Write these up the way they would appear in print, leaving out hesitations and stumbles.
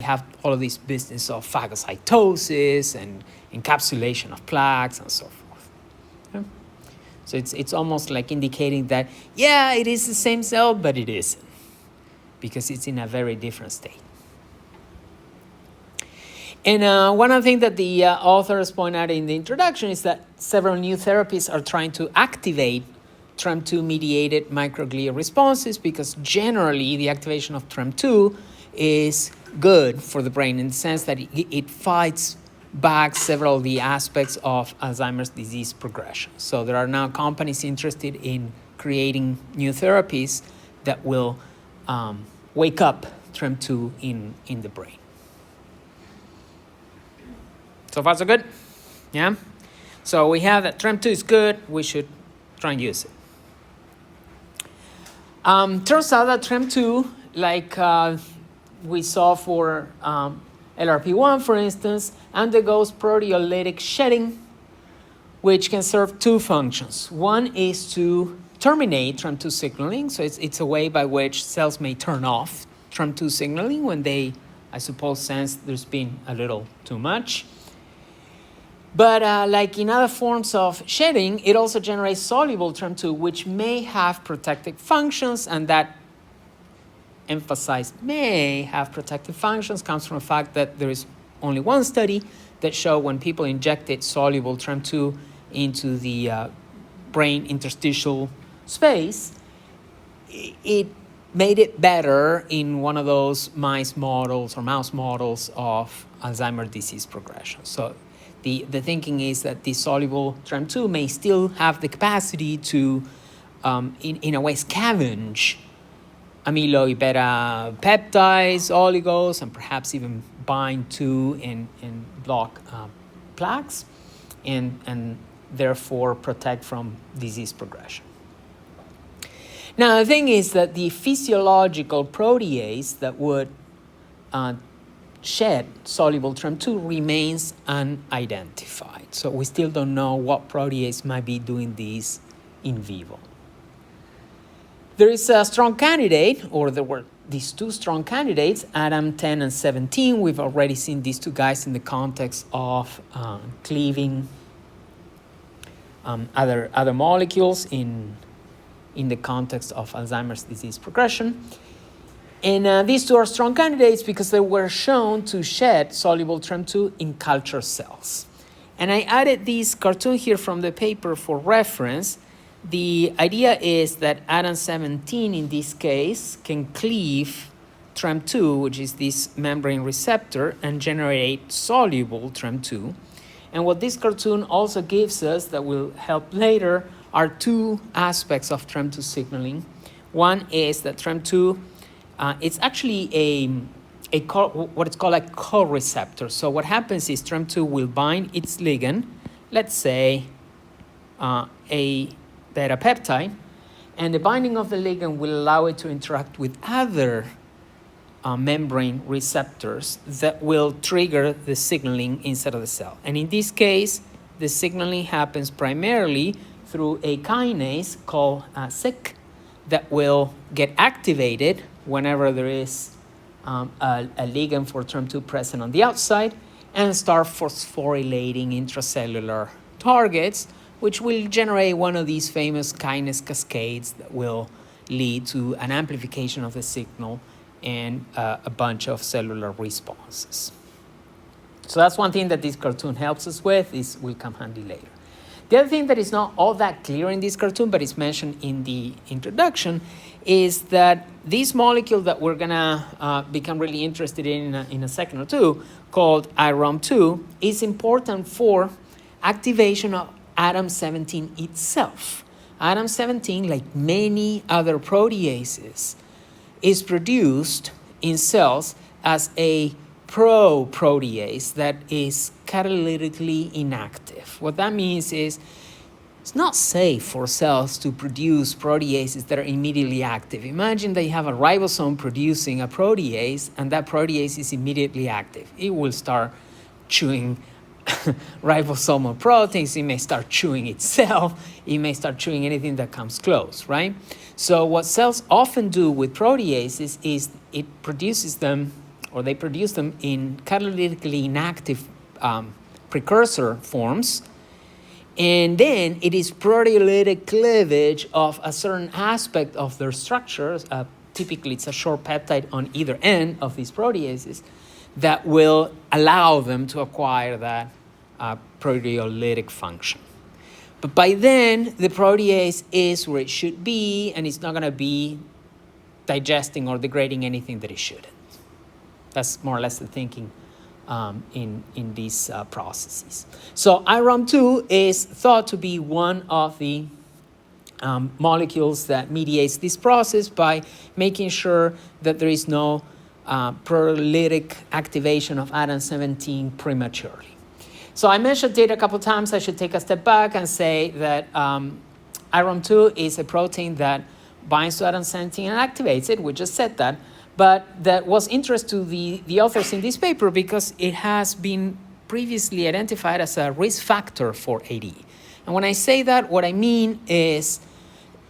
have all of this business of phagocytosis and encapsulation of plaques and so forth. Okay? So it's almost like indicating that, yeah, it is the same cell, but it isn't, because it's in a very different state. And one of the things that the authors point out in the introduction is that several new therapies are trying to activate TREM2-mediated microglia responses, because generally the activation of TREM2 is good for the brain in the sense that it fights back several of the aspects of Alzheimer's disease progression. So there are now companies interested in creating new therapies that will wake up TREM2 in the brain. So far, so good? Yeah? So we have that TREM2 is good. We should try and use it. Turns out that TREM2, like we saw for LRP1, for instance, undergoes proteolytic shedding, which can serve two functions. One is to terminate TREM2 signaling. So it's a way by which cells may turn off TREM2 signaling when they, I suppose, sense there's been a little too much. But like in other forms of shedding, it also generates soluble TREM2, which may have protective functions, and that emphasized may have protective functions comes from the fact that there is only one study that showed when people injected soluble TREM2 into the brain interstitial space, it made it better in one of those mouse models of Alzheimer's disease progression. So the thinking is that the soluble TREM2 may still have the capacity to, in a way, scavenge amyloid beta peptides, oligos, and perhaps even bind to and block plaques, and therefore protect from disease progression. Now, the thing is that the physiological protease that would shed soluble TREM2 remains unidentified. So we still don't know what protease might be doing this in vivo. There is a strong candidate, or there were these two strong candidates, Adam 10 and 17. We've already seen these two guys in the context of cleaving other molecules in the context of Alzheimer's disease progression. And these two are strong candidates because they were shown to shed soluble TREM2 in culture cells. And I added this cartoon here from the paper for reference. The idea is that Adam 17, in this case, can cleave TREM2, which is this membrane receptor, and generate soluble TREM2. And what this cartoon also gives us, that will help later, are two aspects of TREM2 signaling. One is that TREM2, it's actually what it's called a co-receptor. So what happens is TREM2 will bind its ligand, let's say a beta peptide, and the binding of the ligand will allow it to interact with other membrane receptors that will trigger the signaling inside of the cell. And in this case, the signaling happens primarily through a kinase called SYK that will get activated whenever there is a ligand for TREM2 present on the outside, and start phosphorylating intracellular targets, which will generate one of these famous kinase cascades that will lead to an amplification of the signal and a bunch of cellular responses. So that's one thing that this cartoon helps us with, will come handy later. The other thing that is not all that clear in this cartoon, but is mentioned in the introduction, is that this molecule that we're gonna become really interested in a second or two, called iRhom2, is important for activation of Adam 17 itself. Adam 17, like many other proteases, is produced in cells as a pro-protease that is catalytically inactive. What that means is it's not safe for cells to produce proteases that are immediately active. Imagine that you have a ribosome producing a protease, and that protease is immediately active. It will start chewing ribosomal proteins. It may start chewing itself. It may start chewing anything that comes close, right? So what cells often do with proteases is it produces them or they produce them in catalytically inactive precursor forms. And then it is proteolytic cleavage of a certain aspect of their structures. Typically, it's a short peptide on either end of these proteases that will allow them to acquire that proteolytic function. But by then, the protease is where it should be, and it's not going to be digesting or degrading anything that it shouldn't. That's more or less the thinking in these processes. So iRhom2 is thought to be one of the molecules that mediates this process by making sure that there is no proteolytic activation of atom 17 prematurely. So I mentioned it a couple times. I should take a step back and say that iRhom2 is a protein that binds to atom 17 and activates it. We just said that. But that was interest to the authors in this paper because it has been previously identified as a risk factor for AD. And when I say that, what I mean is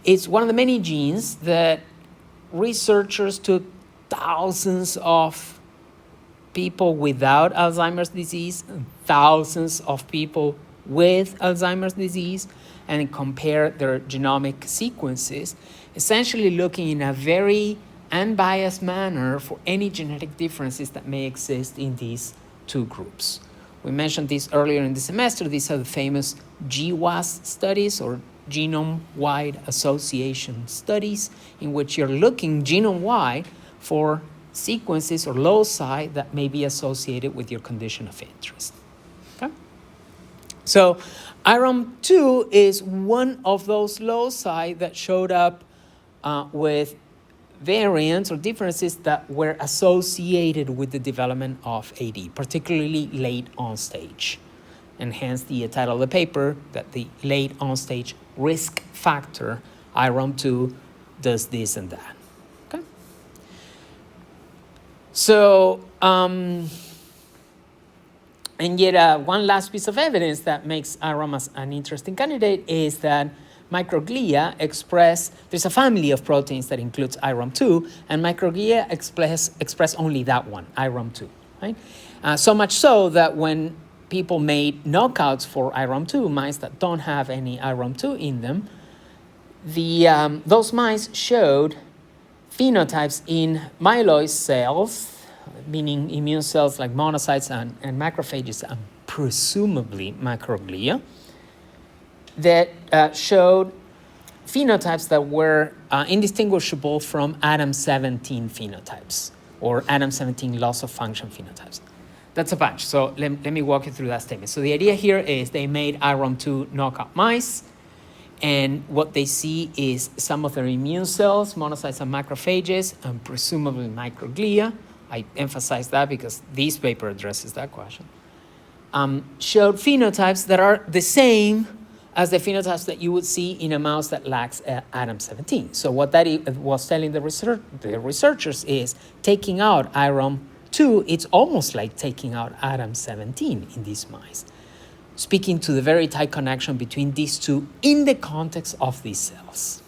it's one of the many genes that researchers took thousands of people without Alzheimer's disease and thousands of people with Alzheimer's disease and compare their genomic sequences, essentially looking in a very unbiased manner for any genetic differences that may exist in these two groups. We mentioned this earlier in the semester. These are the famous GWAS studies, or genome-wide association studies, in which you're looking genome-wide for sequences or loci that may be associated with your condition of interest. Okay? So iRhom2 is one of those loci that showed up with variants or differences that were associated with the development of AD, particularly late on stage. And hence the title of the paper, that the late on stage risk factor, iRhom2, does this and that. Okay? So, and yet one last piece of evidence that makes iRhom an interesting candidate is that microglia express, there's a family of proteins that includes iRhom2, and microglia express only that one, iRhom2, right? So much so that when people made knockouts for iRhom2, mice that don't have any iRhom2 in them, those mice showed phenotypes in myeloid cells, meaning immune cells like monocytes and macrophages, and presumably microglia, that showed phenotypes that were indistinguishable from atom 17 phenotypes, or atom 17 loss of function phenotypes. That's a bunch. So let me walk you through that statement. So the idea here is they made iRhom2 knockout mice, and what they see is some of their immune cells, monocytes and macrophages, and presumably microglia. I emphasize that because this paper addresses that question. Showed phenotypes that are the same as the phenotypes that you would see in a mouse that lacks atom 17. So what that was telling the researchers is taking out iRhom2, it's almost like taking out atom 17 in these mice, speaking to the very tight connection between these two in the context of these cells.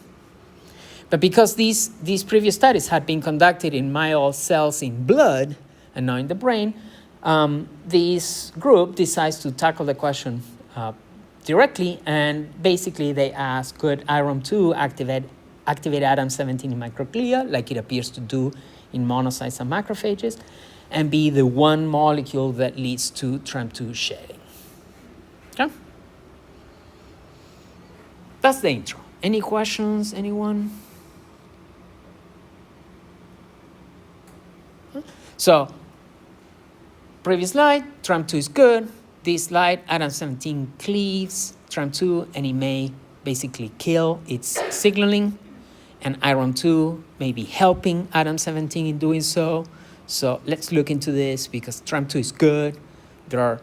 But because these previous studies had been conducted in myeloid cells in blood and not in the brain, this group decides to tackle the question directly, and basically they ask, could iRhom2 activate atom 17 in microglia, like it appears to do in monocytes and macrophages, and be the one molecule that leads to TREM2 shedding? Okay? That's the intro. Any questions, anyone? So, previous slide, TREM2 is good. This slide, atom 17 cleaves TREM2, and it may basically kill its signaling, and iRhom2 may be helping atom 17 in doing so. So let's look into this because TREM2 is good. There are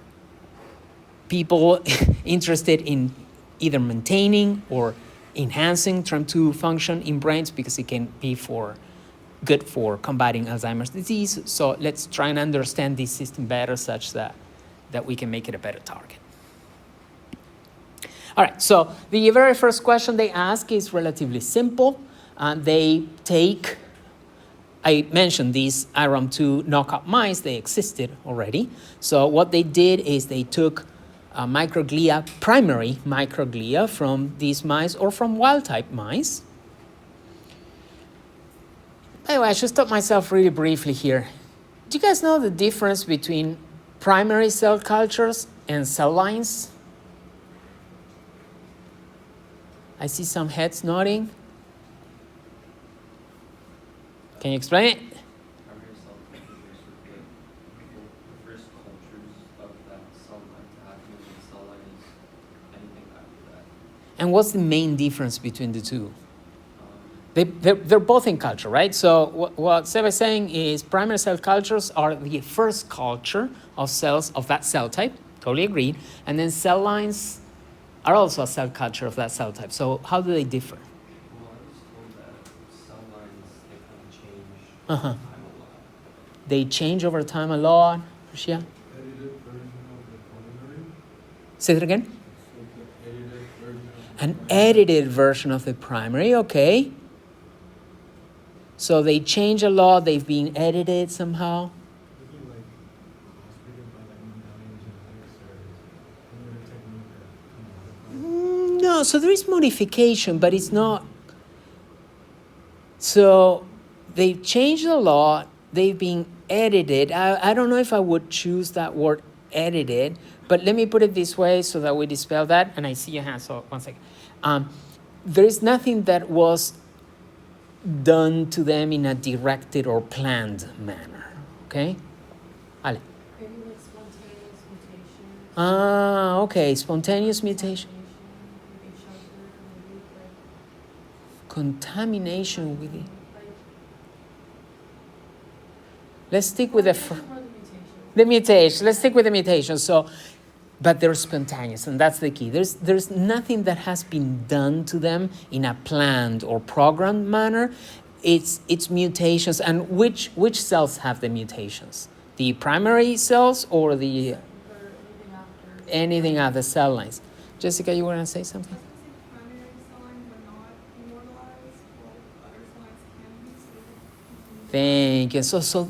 people interested in either maintaining or enhancing TREM2 function in brains because it can be good for combating Alzheimer's disease. So let's try and understand this system better such that we can make it a better target. All right, so the very first question they ask is relatively simple. They take I mentioned these iRhom2 knockout mice, they existed already. So what they did is they took microglia, primary microglia from these mice or from wild-type mice. By the way, I should stop myself really briefly here. Do you guys know the difference between primary cell cultures and cell lines? I see some heads nodding. Can you explain it? Primary cell cultures would be the first cultures of that cell line to happen, and the cell line is anything after that. And what's the main difference between the two? They're both in culture, right? So what Seba is saying is primary cell cultures are the first culture of cells of that cell type. Totally agreed. And then cell lines are also a cell culture of that cell type. So how do they differ? Well, I was told that cell lines, they kind of change Uh-huh. over time a lot. They change over time a lot. Rashia? Edited version of the primary. Say that again? So the edited version of the An primary. edited version of the primary, okay. So they change a lot, they've been edited somehow. This is like hospital by like non-genetics or any other technique that can modify. No, so there is modification, but it's not. So they've changed a lot, they've been edited. I don't know if I would choose that word edited, but let me put it this way so that we dispel that. And I see your hand, so one second. There is nothing that was done to them in a directed or planned manner, okay? Ale. Maybe like spontaneous mutation. Ah, okay, spontaneous mutation. Maybe shelter, maybe like, Contamination with it. like Let's stick with the mutation or the mutation. the mutation. Let's stick with the mutation. So, but they're spontaneous, and that's the key. There's nothing that has been done to them in a planned or programmed manner. It's mutations, and which cells have the mutations? The primary cells or the Or anything after. anything other cell lines? Jessica, you want to say something? Primary cell lines are not immortalized, while other cell lines can be. So Thank you. So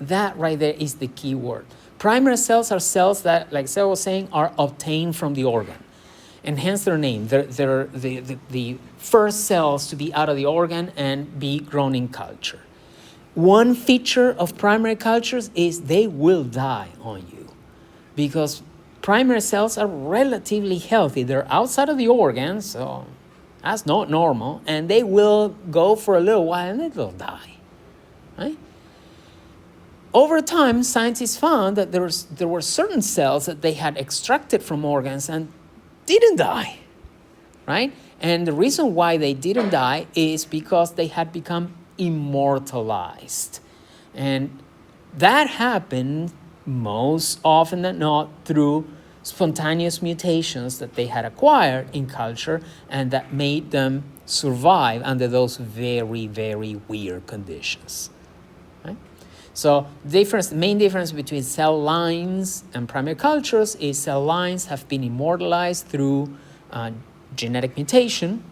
that right there is the key word. Primary cells are cells that, like Sarah was saying, are obtained from the organ, and hence their name. They're the first cells to be out of the organ and be grown in culture. One feature of primary cultures is they will die on you, because primary cells are relatively healthy. They're outside of the organ, so that's not normal, and they will go for a little while and they will die, right? Over time, scientists found that there were certain cells that they had extracted from organs and didn't die, right? And the reason why they didn't die is because they had become immortalized. And that happened most often than not through spontaneous mutations that they had acquired in culture and that made them survive under those very, very weird conditions. So the main difference between cell lines and primary cultures is cell lines have been immortalized through genetic mutation,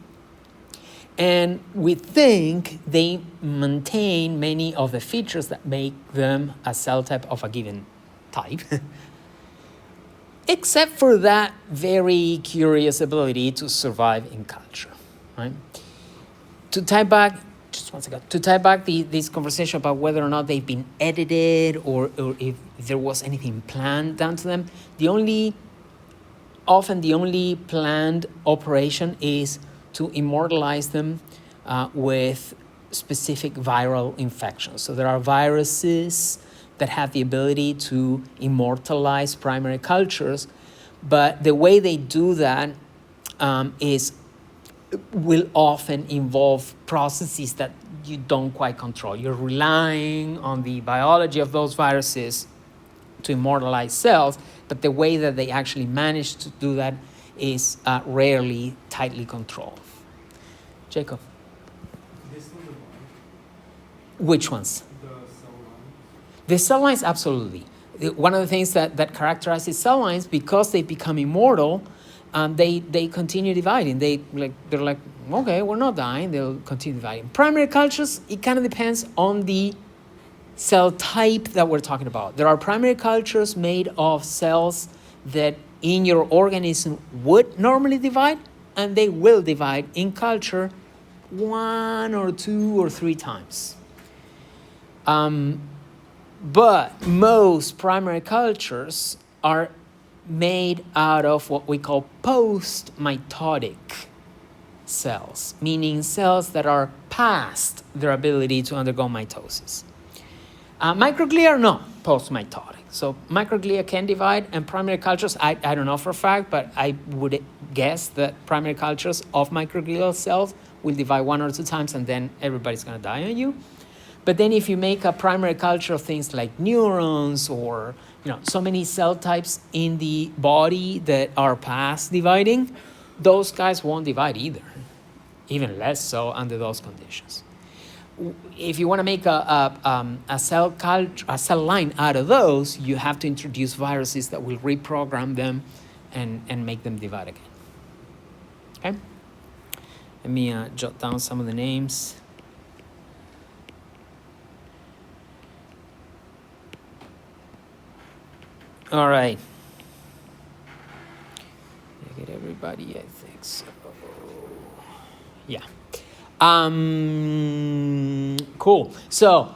and we think they maintain many of the features that make them a cell type of a given type, except for that very curious ability to survive in culture, right? To tie back this conversation about whether or not they've been edited or if there was anything planned done to them, often the only planned operation is to immortalize them with specific viral infections. So there are viruses that have the ability to immortalize primary cultures, but the way they do that will often involve processes that you don't quite control. You're relying on the biology of those viruses to immortalize cells, but the way that they actually manage to do that is rarely tightly controlled. Jacob, This one, the one, which ones? the cell line. The cell lines, absolutely. One of the things that characterizes cell lines, because they become immortal, they continue dividing. They're like Okay, we're not dying, they'll continue dividing. Primary cultures, it kind of depends on the cell type that we're talking about. There are primary cultures made of cells that in your organism would normally divide, and they will divide in culture 1 or 2 or 3 times. But most primary cultures are made out of what we call post-mitotic cells, meaning cells that are past their ability to undergo mitosis. Microglia are not post-mitotic. So microglia can divide, and primary cultures, I don't know for a fact, but I would guess that primary cultures of microglial cells will divide 1 or 2 times, and then everybody's going to die on you. But then if you make a primary culture of things like neurons or so many cell types in the body that are past dividing, those guys won't divide either, even less so under those conditions. If you want to make a cell culture, a cell line out of those, you have to introduce viruses that will reprogram them and make them divide again. Okay? Let me jot down some of the names. All right. Did I get everybody? I think so. Yeah. Cool. So,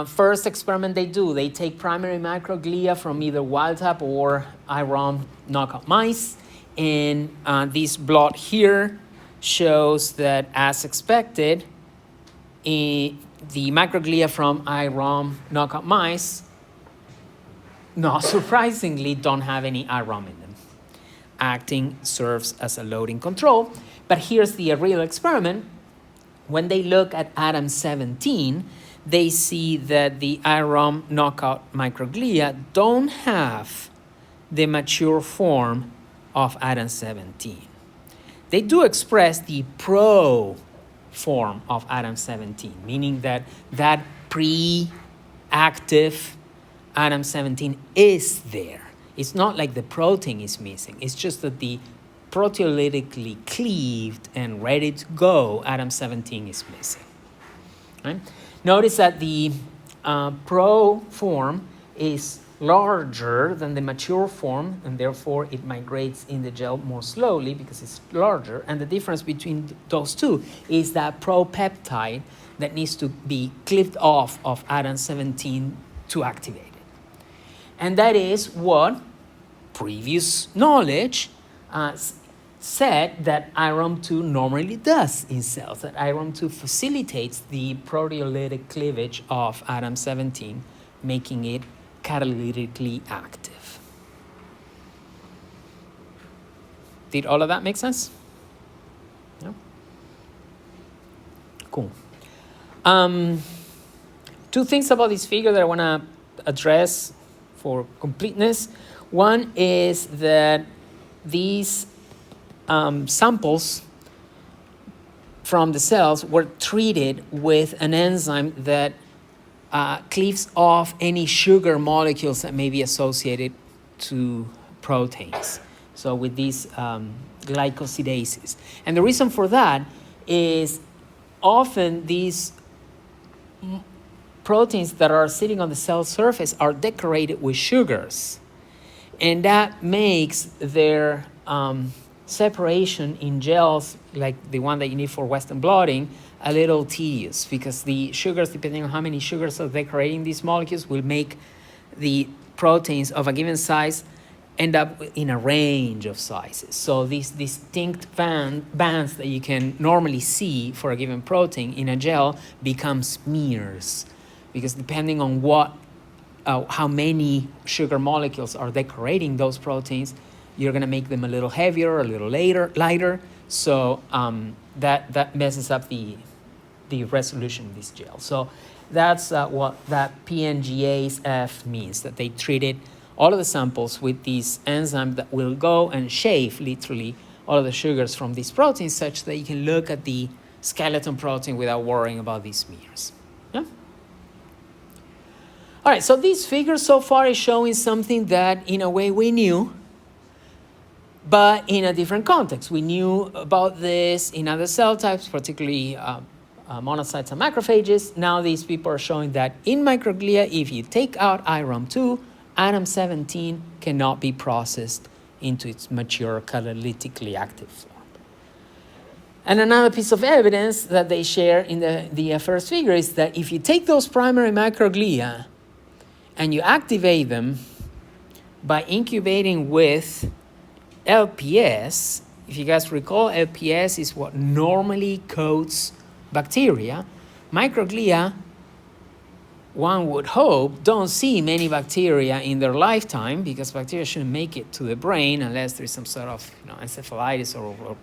first experiment they do, they take primary microglia from either wild type or iRhom knockout mice. And this plot here shows that, as expected, the microglia from iRhom knockout mice, not surprisingly, don't have any iRhom in them. Acting serves as a loading control. But here's the real experiment. When they look at ADAM17, they see that the iRhom knockout microglia don't have the mature form of ADAM17. They do express the pro form of ADAM17, meaning that pre-active ADAM17 is there. It's not like the protein is missing. It's just that the proteolytically cleaved and ready to go ADAM17 is missing. Right? Notice that the pro form is larger than the mature form, and therefore it migrates in the gel more slowly because it's larger. And the difference between those two is that propeptide that needs to be cleaved off of ADAM17 to activate it. And that is what previous knowledge said that iRhom2 normally does in cells, that iRhom2 facilitates the proteolytic cleavage of ADAM17, making it catalytically active. Did all of that make sense? No? Cool. 2 things about this figure that I want to address for completeness. One is that these samples from the cells were treated with an enzyme that cleaves off any sugar molecules that may be associated to proteins. So with these glycosidases. And the reason for that is often these proteins that are sitting on the cell surface are decorated with sugars. And that makes their separation in gels, like the one that you need for Western blotting, a little tedious, because the sugars, depending on how many sugars are decorating these molecules, will make the proteins of a given size end up in a range of sizes. So these distinct bands that you can normally see for a given protein in a gel become smears, because depending on how many sugar molecules are decorating those proteins, you're going to make them a little heavier, a little lighter. So that messes up the resolution of this gel. So that's what that PNGAS means, that they treated all of the samples with these enzymes that will go and shave literally all of the sugars from these proteins, such that you can look at the skeleton protein without worrying about these smears. Yeah? All right, so this figure so far is showing something that in a way we knew. but in a different context. We knew about this in other cell types, particularly monocytes and macrophages. Now these people are showing that in microglia, if you take out IRHOM2, ADAM17 cannot be processed into its mature catalytically active form. And another piece of evidence that they share in the first figure is that if you take those primary microglia and you activate them by incubating with LPS, if you guys recall, LPS is what normally coats bacteria. Microglia, one would hope, don't see many bacteria in their lifetime because bacteria shouldn't make it to the brain unless there's some sort of encephalitis or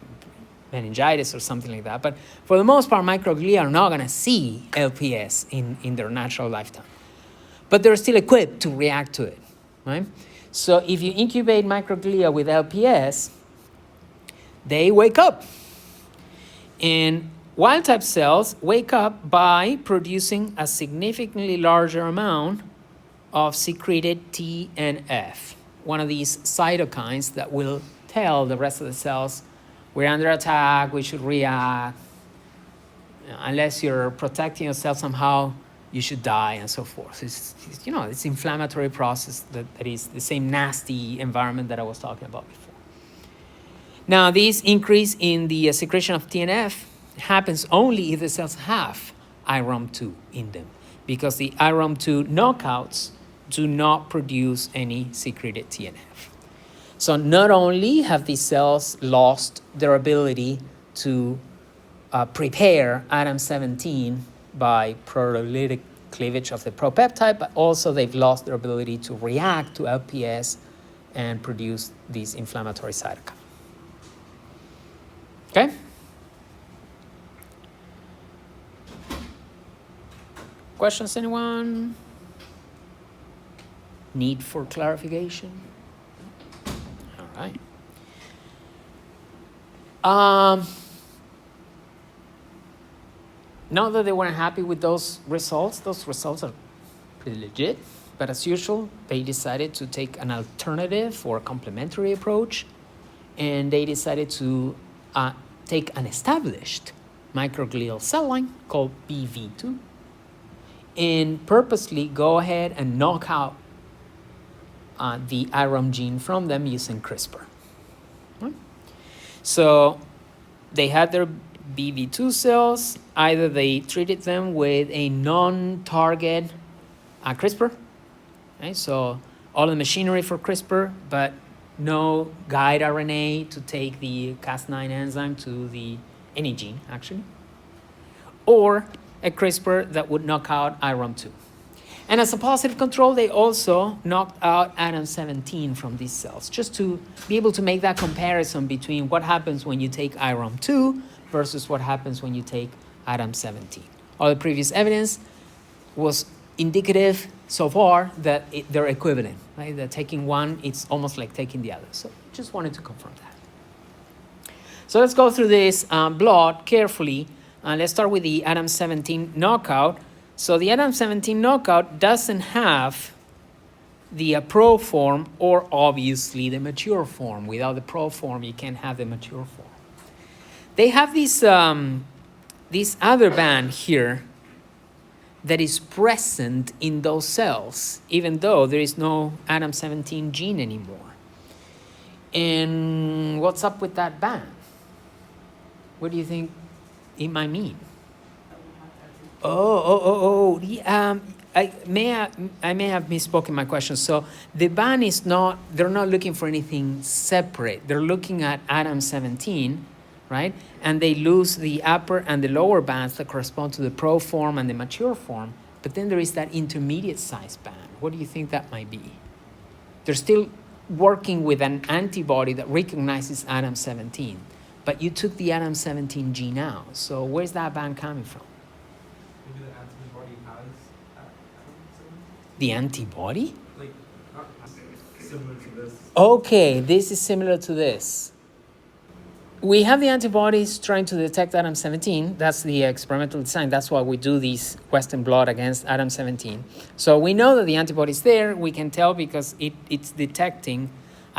meningitis or something like that. But for the most part, microglia are not going to see LPS in their natural lifetime. But they're still equipped to react to it, right? So if you incubate microglia with LPS, they wake up. And wild-type cells wake up by producing a significantly larger amount of secreted TNF, one of these cytokines that will tell the rest of the cells we're under attack, we should react. Unless you're protecting yourself somehow, you should die, and so forth. It's inflammatory process that is the same nasty environment that I was talking about before. Now, this increase in the secretion of TNF happens only if the cells have IRHOM2 in them, because the IRHOM2 knockouts do not produce any secreted TNF. So not only have these cells lost their ability to prepare ADAM17 by proteolytic cleavage of the propeptide, but also they've lost their ability to react to LPS and produce these inflammatory cytokines. Okay? Questions, anyone? Need for clarification? All right. Not that they weren't happy with those results are pretty legit, but as usual, they decided to take an alternative or complementary approach, and they decided to take an established microglial cell line called BV2 and purposely go ahead and knock out the IRHOM gene from them using CRISPR. Right? So they had their BV2 cells. Either they treated them with a non-target CRISPR, right? So all the machinery for CRISPR, but no guide RNA to take the Cas9 enzyme to any gene, actually. Or a CRISPR that would knock out IRHOM2. And as a positive control, they also knocked out ADAM17 from these cells, just to be able to make that comparison between what happens when you take IRHOM2 versus what happens when you take ADAM17. All the previous evidence was indicative so far that they're equivalent, right? That taking one, it's almost like taking the other. So just wanted to confirm that. So let's go through this blot carefully. Let's start with the ADAM17 knockout. So the ADAM17 knockout doesn't have the pro form or obviously the mature form. Without the pro form, you can't have the mature form. They have this other band here that is present in those cells, even though there is no ADAM17 gene anymore. And what's up with that band? What do you think it might mean? I may have misspoken my question. So the band is not, they're not looking for anything separate. They're looking at ADAM17, right? And they lose the upper and the lower bands that correspond to the pro form and the mature form. But then there is that intermediate size band. What do you think that might be? They're still working with an antibody that recognizes ADAM17. But you took the ADAM17 gene out. So where's that band coming from? Maybe the antibody has ADAM17? The antibody? Like, not similar to this. Okay, this is similar to this. We have the antibodies trying to detect ADAM17. That's the experimental design. That's why we do these Western blot against ADAM17. So we know that the antibody is there. We can tell because it's detecting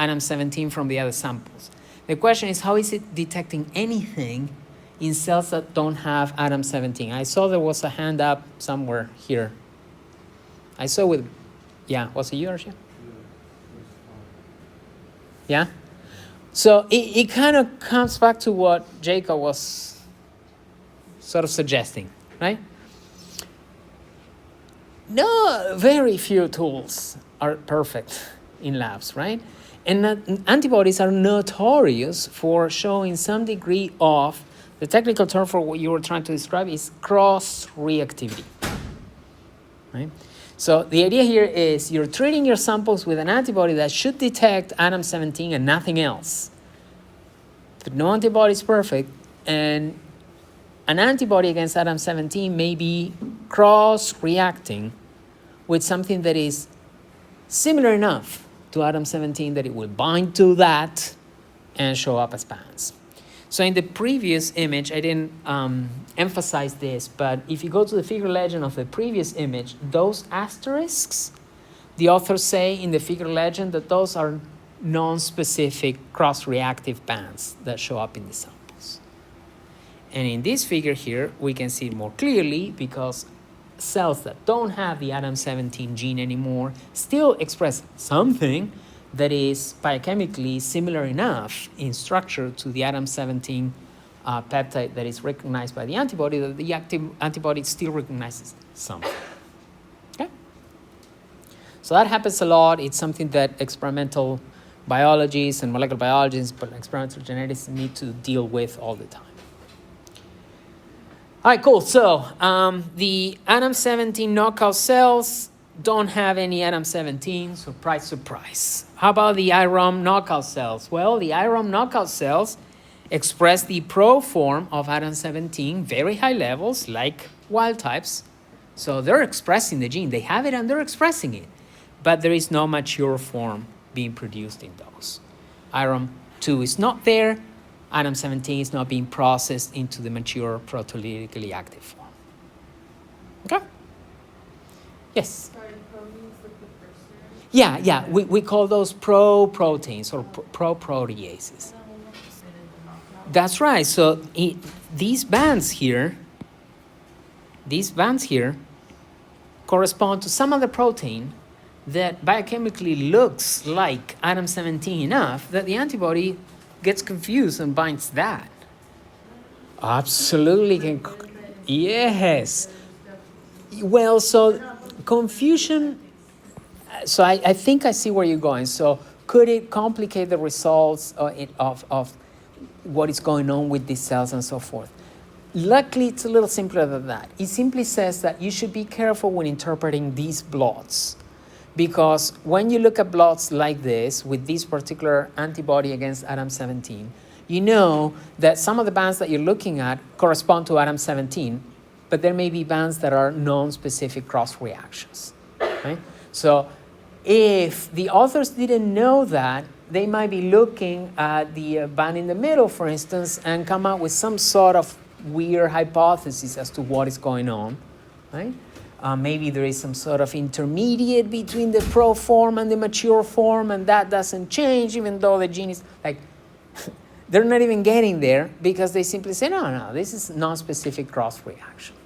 ADAM17 from the other samples. The question is, how is it detecting anything in cells that don't have ADAM17? I saw there was a hand up somewhere here. I saw with, yeah, was it you, Archie? Yeah? So it kind of comes back to what Jacob was sort of suggesting, right? No, very few tools are perfect in labs, right? And antibodies are notorious for showing some degree of, the technical term for what you were trying to describe is cross-reactivity, right? So the idea here is you're treating your samples with an antibody that should detect ADAM17 and nothing else. But no antibody is perfect, and an antibody against ADAM17 may be cross-reacting with something that is similar enough to ADAM17 that it will bind to that and show up as bands. So in the previous image, I didn't emphasize this, but if you go to the figure legend of the previous image, those asterisks, the authors say in the figure legend that those are non-specific cross-reactive bands that show up in the samples. And in this figure here, we can see it more clearly because cells that don't have the ADAM17 gene anymore still express something that is biochemically similar enough in structure to the ADAM17 peptide that is recognized by the antibody, that the active antibody still recognizes something. Okay? So that happens a lot. It's something that experimental biologists and molecular biologists, but experimental geneticists need to deal with all the time. All right, cool. So the ADAM17 knockout cells don't have any ADAM17, surprise, surprise. How about the iRhom knockout cells? Well, the iRhom knockout cells express the pro form of ADAM17, very high levels, like wild types. So they're expressing the gene. They have it and they're expressing it. But there is no mature form being produced in those. iRhom2 is not there. ADAM17 is not being processed into the mature proteolytically active form. Okay? Yes? Sorry, proteins like the first series? Yeah, we call those pro-proteins or pro-proteases. That's right. So these bands here correspond to some other protein that biochemically looks like ADAM17 enough that the antibody gets confused and binds that. Absolutely. Yes. Well, so confusion, so I think I see where you're going. So could it complicate the results of what is going on with these cells and so forth? Luckily, it's a little simpler than that. It simply says that you should be careful when interpreting these blots, because when you look at blots like this with this particular antibody against ADAM17, you know that some of the bands that you're looking at correspond to ADAM17, but there may be bands that are non-specific cross reactions, right? So if the authors didn't know that, they might be looking at the band in the middle, for instance, and come up with some sort of weird hypothesis as to what is going on, right? Maybe there is some sort of intermediate between the pro form and the mature form, and that doesn't change even though the gene is like, they're not even getting there because they simply say, no, this is non-specific cross-reaction.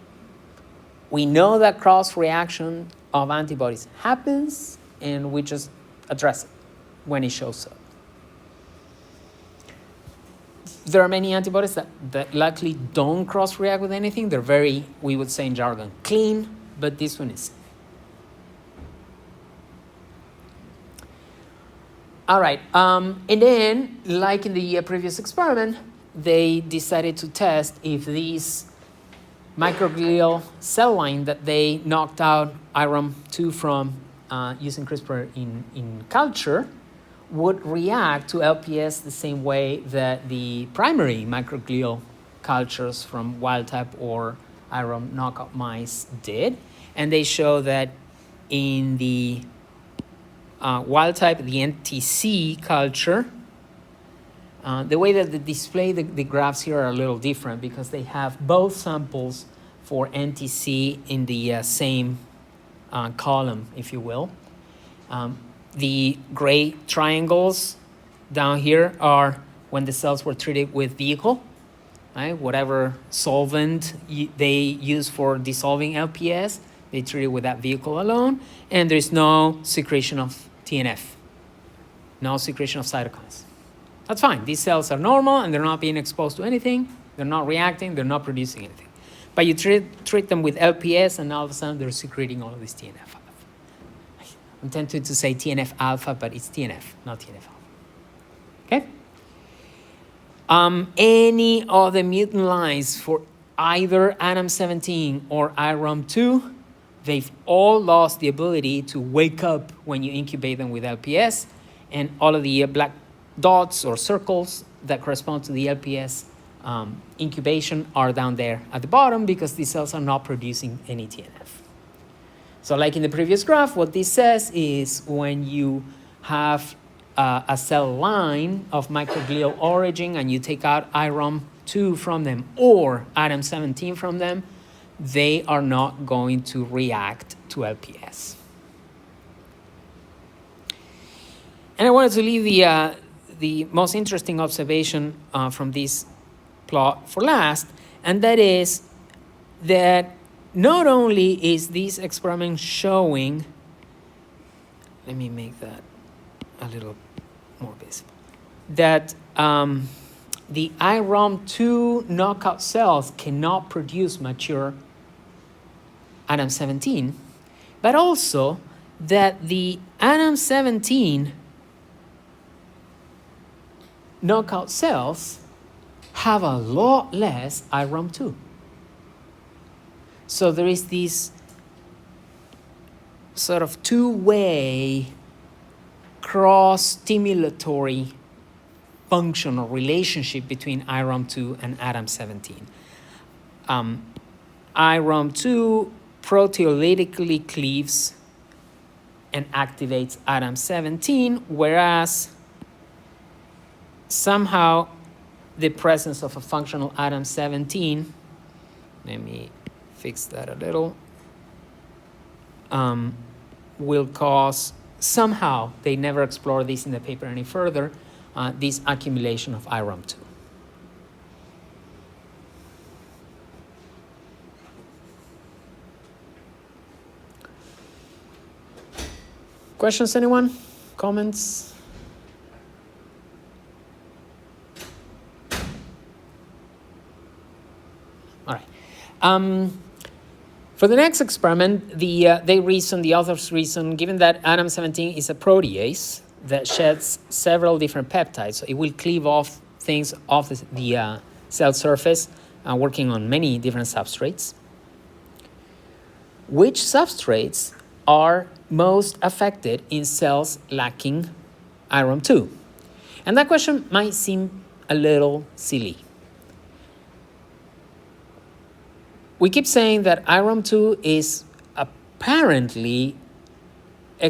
We know that cross-reaction of antibodies happens, and we just address it when it shows up. There are many antibodies that likely don't cross-react with anything. They're very, we would say in jargon, clean, but this one is. All right, and then, like in the previous experiment, they decided to test if these microglial cell line that they knocked out iRhom2 from using CRISPR in culture would react to LPS the same way that the primary microglial cultures from wild type or iRhom knockout mice did. And they show that in the wild type, the NTC culture, the way that they display the graphs here are a little different because they have both samples for NTC in the same column, if you will. The gray triangles down here are when the cells were treated with vehicle, right? Whatever solvent they use for dissolving LPS, they treat it with that vehicle alone, and there's no secretion of TNF, no secretion of cytokines. That's fine. These cells are normal and they're not being exposed to anything. They're not reacting. They're not producing anything. But you treat them with LPS, and all of a sudden they're secreting all of this TNF alpha. I'm tempted to say TNF alpha, but it's TNF, not TNF alpha. Okay? Any of the mutant lines for either ADAM17 or iRhom2, they've all lost the ability to wake up when you incubate them with LPS, and all of the black dots or circles that correspond to the LPS incubation are down there at the bottom because these cells are not producing any TNF. So like in the previous graph, what this says is when you have a cell line of microglial origin and you take out iRhom2 from them or ADAM17 from them, they are not going to react to LPS. And I wanted to leave the most interesting observation from this plot for last, and that is that not only is this experiment showing, let me make that a little more visible, that the iRhom2 knockout cells cannot produce mature ADAM17, but also that the ADAM17 knockout cells have a lot less iRhom2. So there is this sort of two-way cross-stimulatory function or relationship between iRhom2 and ADAM17. iRhom2 proteolytically cleaves and activates ADAM17, whereas somehow the presence of a functional ADAM17, let me fix that a little, will cause, somehow, they never explore this in the paper any further, this accumulation of iRhom2. Questions, anyone? Comments? All right. For the next experiment, the authors reason, given that ADAM17 is a protease that sheds several different peptides, so it will cleave off things off the cell surface, working on many different substrates. Which substrates are most affected in cells lacking iRhom2? And that question might seem a little silly. We keep saying that iRhom2 is apparently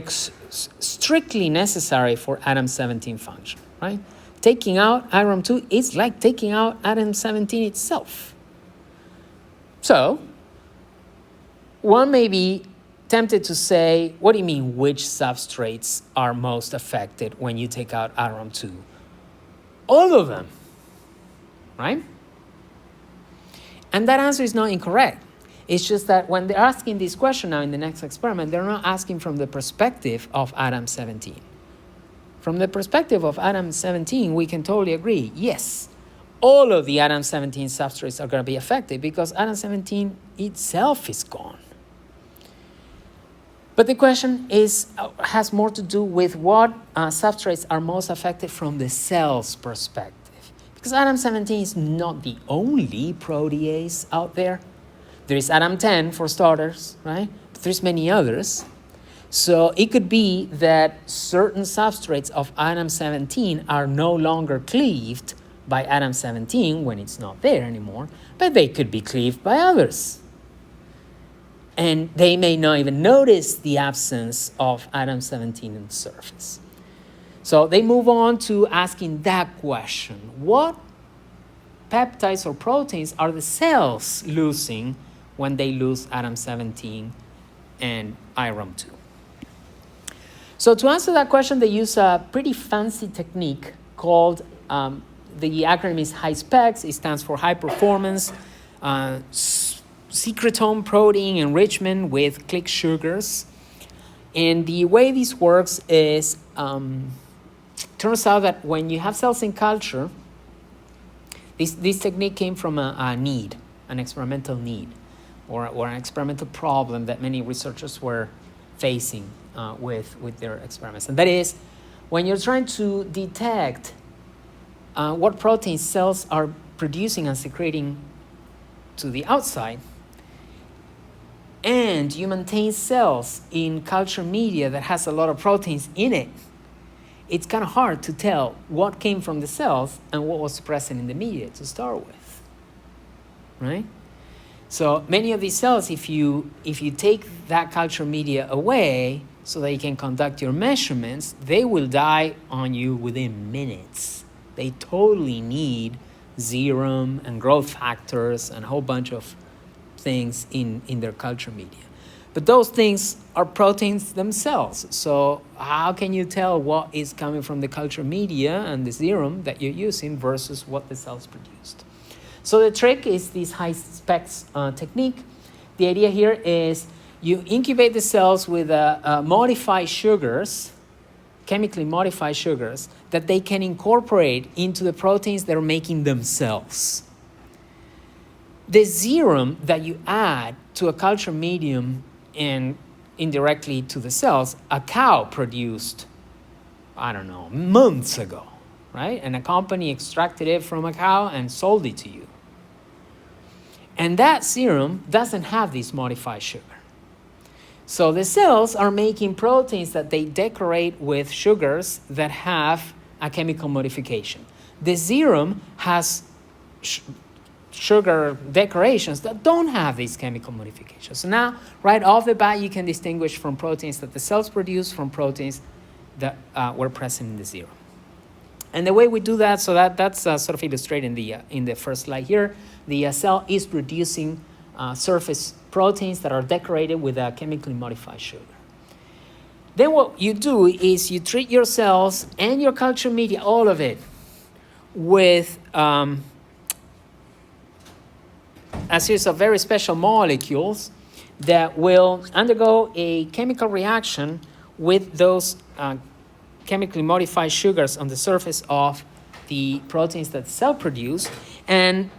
strictly necessary for ADAM17 function, right? Taking out iRhom2 is like taking out ADAM17 itself. So, one may be tempted to say, what do you mean which substrates are most affected when you take out iRhom2? All of them, right? And that answer is not incorrect. It's just that when they're asking this question now in the next experiment, they're not asking from the perspective of ADAM17. From the perspective of ADAM17, we can totally agree, yes, all of the ADAM17 substrates are going to be affected because ADAM17 itself is gone. But the question has more to do with what substrates are most affected from the cell's perspective. Because ADAM17 is not the only protease out there. There is ADAM10 for starters, right? But there's many others. So it could be that certain substrates of ADAM17 are no longer cleaved by ADAM17 when it's not there anymore, but they could be cleaved by others. And they may not even notice the absence of ADAM17 in the surface. So they move on to asking that question. What peptides or proteins are the cells losing when they lose ADAM17 and iRhom2? So to answer that question, they use a pretty fancy technique called, the acronym is HiSPECS. It stands for high performance secretome protein enrichment with click sugars. And the way this works is, turns out that when you have cells in culture, this technique came from a need, an experimental need, or an experimental problem that many researchers were facing with their experiments. And that is, when you're trying to detect what proteins cells are producing and secreting to the outside, and you maintain cells in culture media that has a lot of proteins in it, it's kind of hard to tell what came from the cells and what was present in the media to start with, right? So many of these cells, if you take that culture media away so that you can conduct your measurements, they will die on you within minutes. They totally need serum and growth factors and a whole bunch of things in their culture media. But those things are proteins themselves. So how can you tell what is coming from the culture media and the serum that you're using versus what the cells produced? So the trick is this HiSPECS technique. The idea here is you incubate the cells with modified sugars, chemically modified sugars, that they can incorporate into the proteins they're making themselves. The serum that you add to a culture medium and indirectly to the cells, a cow produced, I don't know, months ago, right? And a company extracted it from a cow and sold it to you. And that serum doesn't have this modified sugar. So the cells are making proteins that they decorate with sugars that have a chemical modification. The serum has sugar decorations that don't have these chemical modifications. So now, right off the bat, you can distinguish from proteins that the cells produce from proteins that were present in the serum. And the way we do that, so that's sort of illustrated in the first slide here. The cell is producing surface proteins that are decorated with a chemically modified sugar. Then what you do is you treat your cells and your culture media, all of it, with a series of very special molecules that will undergo a chemical reaction with those chemically modified sugars on the surface of the proteins that the cell produce, and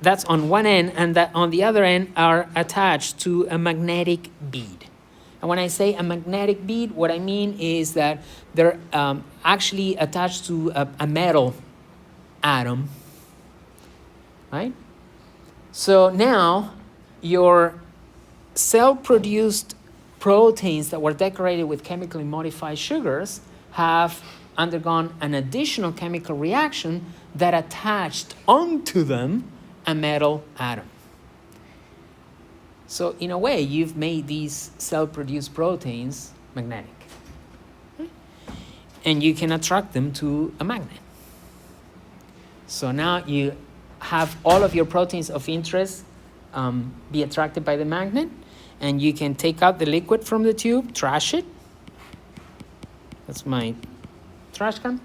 that's on one end, and that on the other end are attached to a magnetic bead. And when I say a magnetic bead, what I mean is that they're actually attached to a metal atom, right? So now your cell-produced proteins that were decorated with chemically modified sugars have undergone an additional chemical reaction that attached onto them a metal atom. So in a way, you've made these cell-produced proteins magnetic. And you can attract them to a magnet. So now you have all of your proteins of interest be attracted by the magnet, and you can take out the liquid from the tube, trash it. That's my trash can.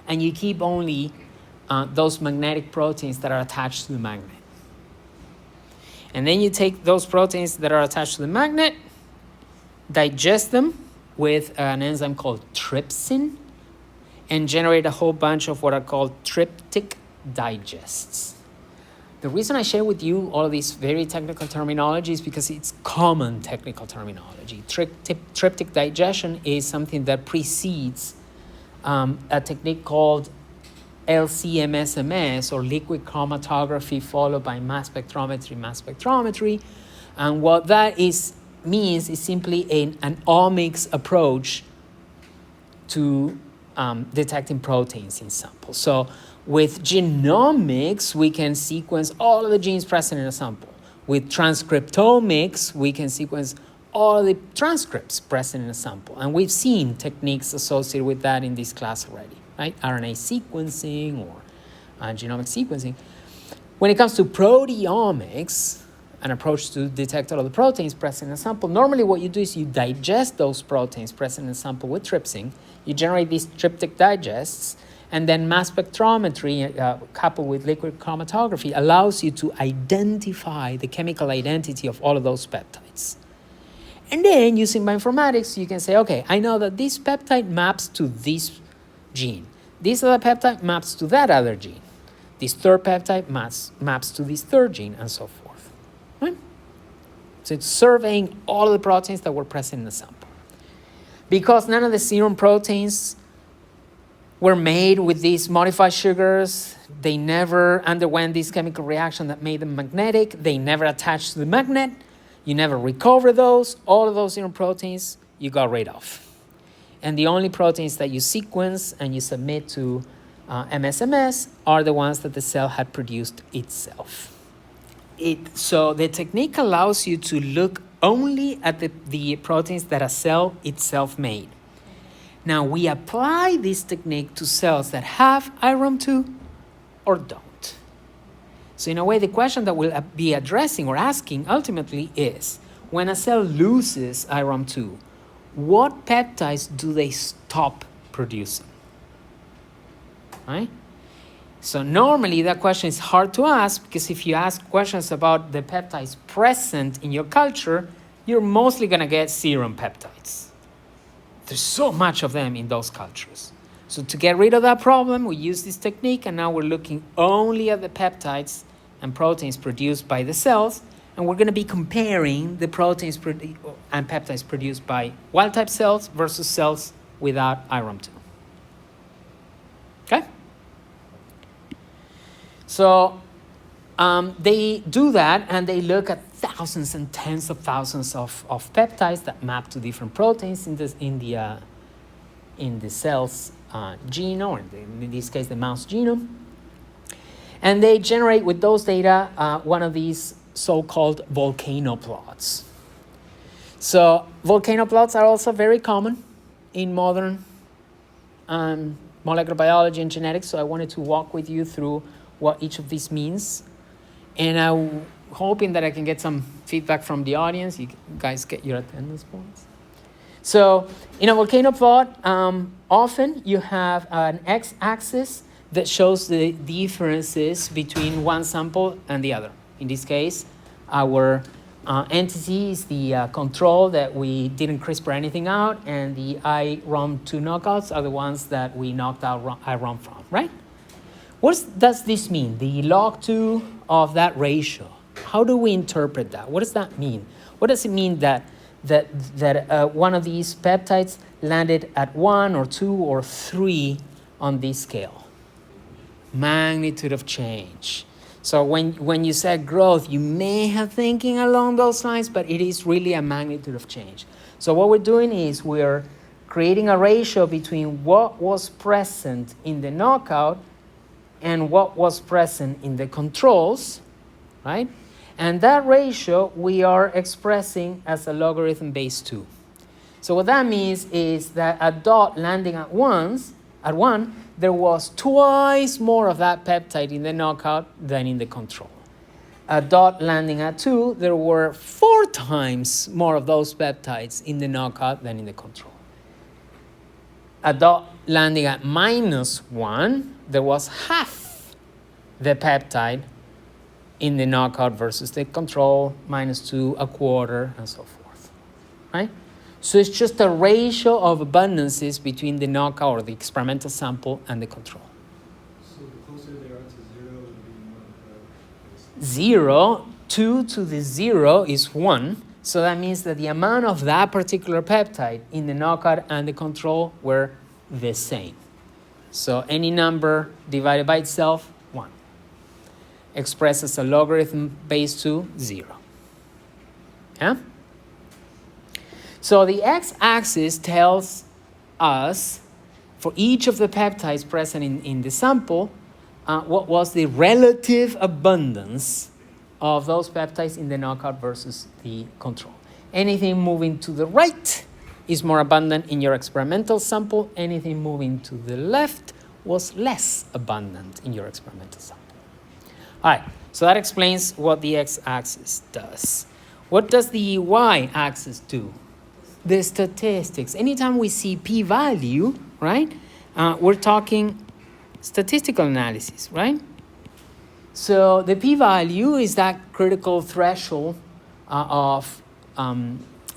And you keep only those magnetic proteins that are attached to the magnet. And then you take those proteins that are attached to the magnet, digest them with an enzyme called trypsin, and generate a whole bunch of what are called tryptic digests. The reason I share with you all of these very technical terminology is because it's common technical terminology. Tryptic digestion is something that precedes a technique called LC-MS, or liquid chromatography, followed by mass spectrometry. And what that means is simply an omics approach to detecting proteins in samples. So with genomics, we can sequence all of the genes present in a sample. With transcriptomics, we can sequence all of the transcripts present in a sample. And we've seen techniques associated with that in this class already, right? RNA sequencing or genomic sequencing. When it comes to proteomics, an approach to detect all of the proteins present in a sample, normally what you do is you digest those proteins present in a sample with trypsin. You generate these tryptic digests, And then mass spectrometry, coupled with liquid chromatography, allows you to identify the chemical identity of all of those peptides. And then, using bioinformatics, you can say, okay, I know that this peptide maps to this gene. This other peptide maps to that other gene. This third peptide maps to this third gene, and so forth. Right? So it's surveying all of the proteins that were present in the sample. Because none of the serum proteins were made with these modified sugars, they never underwent this chemical reaction that made them magnetic, they never attached to the magnet, you never recover those, all of those serum proteins you got rid of. And the only proteins that you sequence and you submit to MSMS are the ones that the cell had produced itself. So the technique allows you to look only at the proteins that a cell itself made. Now, we apply this technique to cells that have iRhom2 or don't. So in a way, the question that we'll be addressing or asking ultimately is, when a cell loses iRhom2, what peptides do they stop producing? Right? So normally that question is hard to ask, because if you ask questions about the peptides present in your culture, you're mostly going to get serum peptides. There's so much of them in those cultures. So to get rid of that problem, we use this technique, and now we're looking only at the peptides and proteins produced by the cells, and we're going to be comparing the proteins and peptides produced by wild-type cells versus cells without iRhom2. Okay? So they do that, and they look at thousands and tens of thousands of peptides that map to different proteins in the cell's genome, or in this case, the mouse genome. And they generate with those data one of these so-called volcano plots. So volcano plots are also very common in modern molecular biology and genetics, so I wanted to walk with you through what each of these means. And I'm hoping that I can get some feedback from the audience. You guys get your attendance points. So in a volcano plot, often you have an x-axis that shows the differences between one sample and the other. In this case, our entity is the control that we didn't CRISPR anything out, and the iRhom2 knockouts are the ones that we knocked out iRhom from, right? What does this mean, the log2 of that ratio? How do we interpret that? What does that mean? What does it mean that one of these peptides landed at 1 or 2 or 3 on this scale? Magnitude of change. So when you said growth, you may have thinking along those lines, but it is really a magnitude of change. So what we're doing is we're creating a ratio between what was present in the knockout and what was present in the controls, right? And that ratio we are expressing as a logarithm base 2. So what that means is that a dot landing at 1, there was twice more of that peptide in the knockout than in the control. A dot landing at 2, there were 4 times more of those peptides in the knockout than in the control. A dot landing at -1, there was half the peptide in the knockout versus the control, -2, a quarter, and so forth, right? So it's just a ratio of abundances between the knockout or the experimental sample and the control. So the closer they are to 0, it would be more correct. 0, 2 to the 0 is 1. So that means that the amount of that particular peptide in the knockout and the control were the same. So any number divided by itself, 1. Expressed as a logarithm base 2, 0. Yeah? So the x-axis tells us, for each of the peptides present in the sample, what was the relative abundance of those peptides in the knockout versus the control. Anything moving to the right is more abundant in your experimental sample. Anything moving to the left was less abundant in your experimental sample. All right, so that explains what the x-axis does. What does the y-axis do? The statistics. Anytime we see p-value, right, we're talking statistical analysis, right? So the p-value is that critical threshold of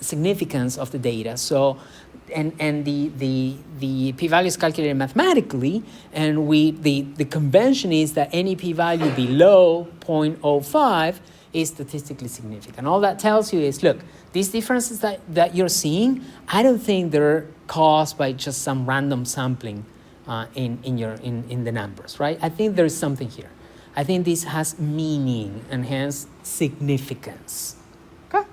significance of the data. So, and the p-value is calculated mathematically, and the convention is that any p-value below 0.05 is statistically significant. All that tells you is, look, these differences that you're seeing, I don't think they're caused by just some random sampling in the numbers, right? I think there's something here. I think this has meaning and hence significance. Okay.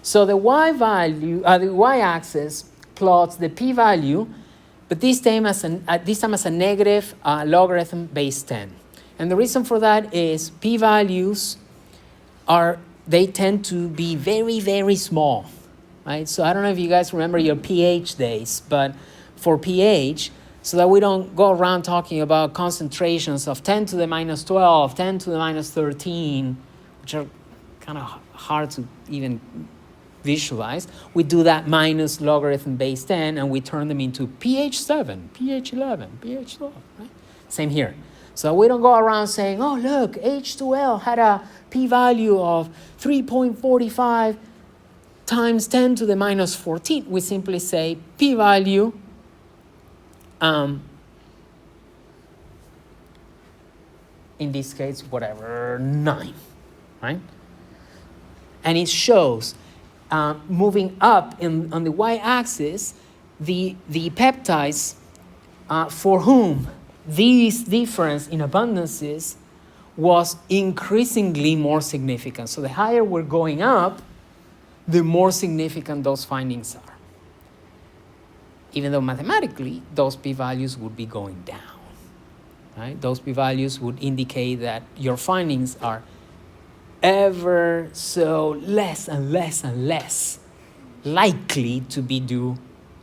So the the y-axis plots the p-value, but this time as a negative logarithm base 10. And the reason for that is p-values they tend to be very, very small, right? So I don't know if you guys remember your pH days, but for pH, so that we don't go around talking about concentrations of 10 to the minus 12, 10 to the minus 13, which are kind of hard to even visualize. We do that minus logarithm base 10, and we turn them into pH 7, pH 11, pH 12, right? Same here. So we don't go around saying, oh, look, H2L had a p-value of 3.45 times 10 to the minus 14. We simply say p-value in this case, whatever, 9, right? And it shows moving up on the y-axis the peptides for whom this difference in abundances was increasingly more significant. So the higher we're going up, the more significant those findings are. Even though mathematically, those p-values would be going down, right? Those p-values would indicate that your findings are ever so less and less and less likely to be due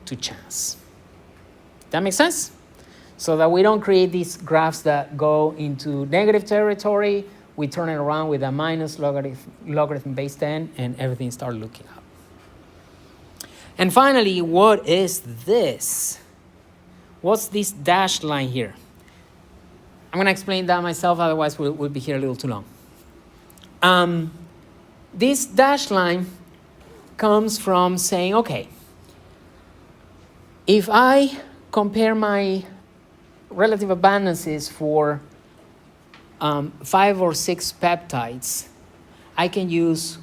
to chance. That makes sense? So that we don't create these graphs that go into negative territory, we turn it around with a minus logarithm base 10, and everything starts looking up. And finally, what is this? What's this dashed line here? I'm going to explain that myself, otherwise we'll be here a little too long. This dashed line comes from saying, okay, if I compare my relative abundances for 5 or 6 peptides, I can use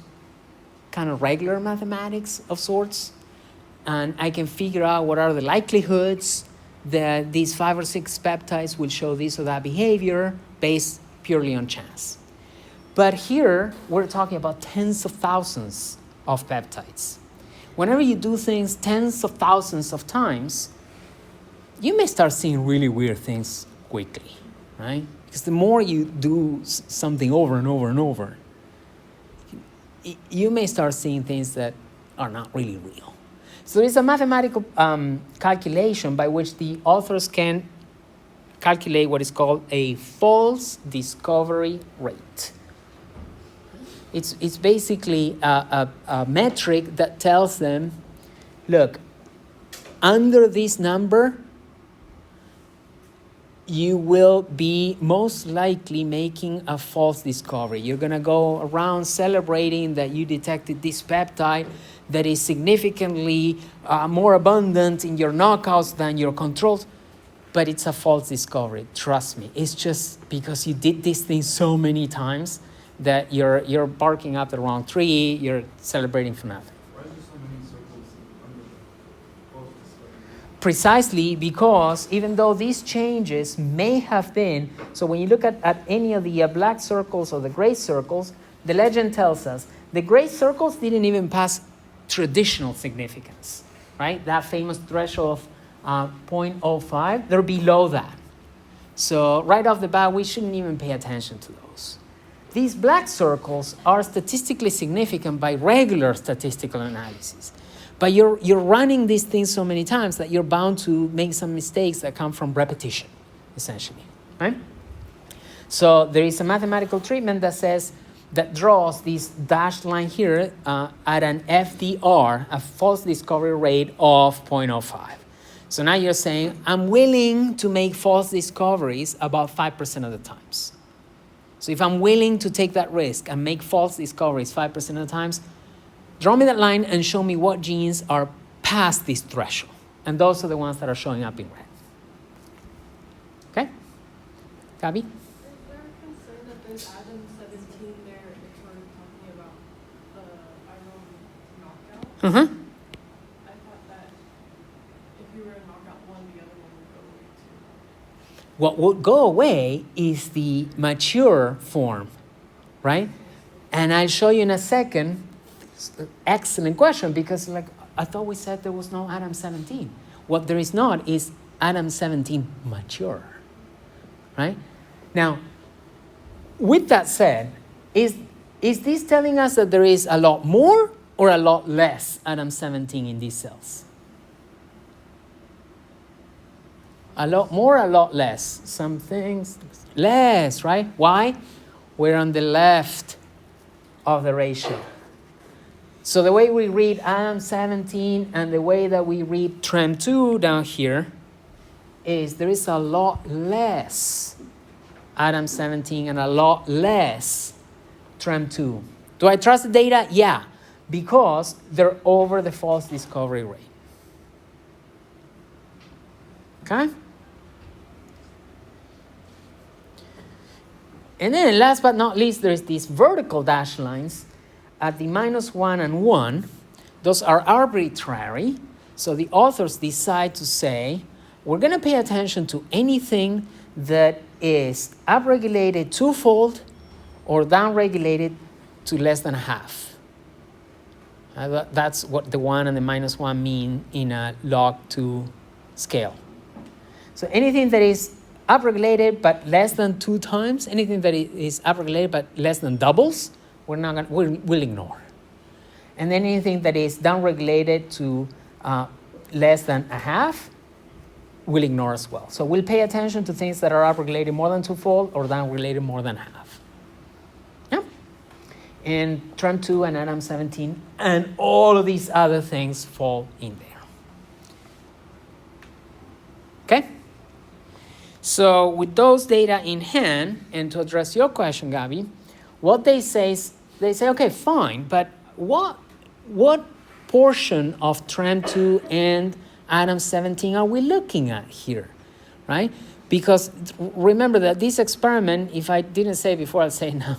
kind of regular mathematics of sorts, and I can figure out what are the likelihoods that these 5 or 6 peptides will show this or that behavior based purely on chance. But here, we're talking about tens of thousands of peptides. Whenever you do things tens of thousands of times, you may start seeing really weird things quickly, right? Because the more you do something over and over and over, you may start seeing things that are not really real. So there's a mathematical calculation by which the authors can calculate what is called a false discovery rate. It's basically a metric that tells them, look, under this number, you will be most likely making a false discovery. You're going to go around celebrating that you detected this peptide that is significantly more abundant in your knockouts than your controls, but it's a false discovery. Trust me. It's just because you did this thing so many times that you're barking up the wrong tree, you're celebrating for nothing. Why is there so many circles under the false discovery? Precisely because even though these changes may have been, so when you look at any of the black circles or the gray circles, the legend tells us the gray circles didn't even pass traditional significance, right? That famous threshold of 0.05, they're below that. So right off the bat, we shouldn't even pay attention to those. These black circles are statistically significant by regular statistical analysis. But you're running these things so many times that you're bound to make some mistakes that come from repetition, essentially, right? So there is a mathematical treatment that draws this dashed line here at an FDR, a false discovery rate of 0.05. So now you're saying, I'm willing to make false discoveries about 5% of the times. So if I'm willing to take that risk and make false discoveries 5% of the times, draw me that line and show me what genes are past this threshold. And those are the ones that are showing up in red. Okay? Gabi? Is there a concern that there's Adam 17 there if we're talking about the iRhom knockout? Uh-huh. I thought that if you were to knock out one, the other one would go away too. What would go away is the mature form, right? And I'll show you in a second. Excellent question, because like I thought we said there was no Adam 17. What there is not is Adam 17 mature, right? Now, with that said, is this telling us that there is a lot more or a lot less Adam 17 in these cells? A lot more, a lot less. Some things less, right? Why? We're on the left of the ratio. So the way we read Adam 17 and the way that we read TREM2 down here is there is a lot less Adam 17 and a lot less TREM2. Do I trust the data? Yeah, because they're over the false discovery rate. Okay? And then last but not least, there's these vertical dashed lines at the -1 and 1. Those are arbitrary. So the authors decide to say, we're going to pay attention to anything that is upregulated twofold or downregulated to less than a half. That's what the 1 and the -1 mean in a log2 scale. So anything that is upregulated but less than 2 times, anything that is upregulated but less than doubles, we'll ignore. And then anything that is downregulated to less than a half, we'll ignore as well. So we'll pay attention to things that are upregulated more than twofold or downregulated more than half. Yeah? And TREM2 and Adam 17 and all of these other things fall in there. Okay? So with those data in hand, and to address your question, Gabi, what they say is, they say, okay, fine, but what portion of TREM2 and Adam 17 are we looking at here, right? Because remember that this experiment, if I didn't say it before, I'll say it now.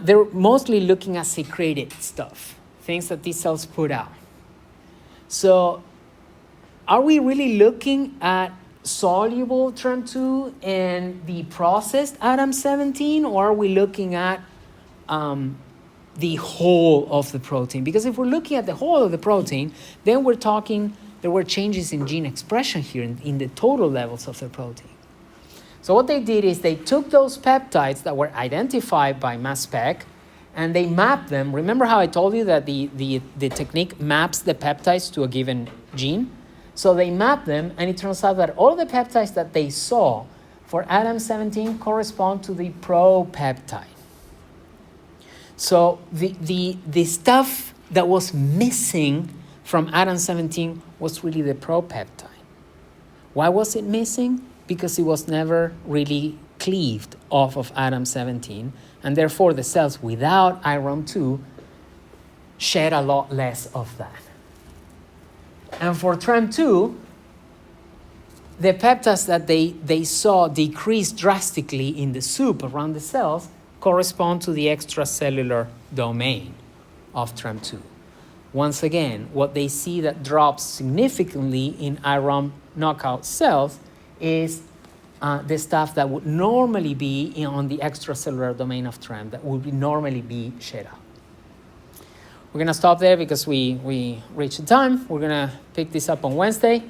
They're mostly looking at secreted stuff, things that these cells put out. So are we really looking at soluble TREM2 and the processed Adam 17, or are we looking at the whole of the protein? Because if we're looking at the whole of the protein, then we're talking, there were changes in gene expression here in the total levels of the protein. So what they did is they took those peptides that were identified by mass spec and they mapped them. Remember how I told you that the technique maps the peptides to a given gene? So they mapped them, and it turns out that all the peptides that they saw for Adam 17 correspond to the pro-peptide. So the stuff that was missing from Adam 17 was really the pro-peptide. Why was it missing? Because it was never really cleaved off of Adam 17, and therefore the cells without iRhom2 shed a lot less of that. And for TREM2, the peptides that they saw decrease drastically in the soup around the cells correspond to the extracellular domain of TREM2. Once again, what they see that drops significantly in iRhom knockout cells is the stuff that would normally be on the extracellular domain of TREM, that would normally be shed out. We're going to stop there because we reached the time. We're going to pick this up on Wednesday.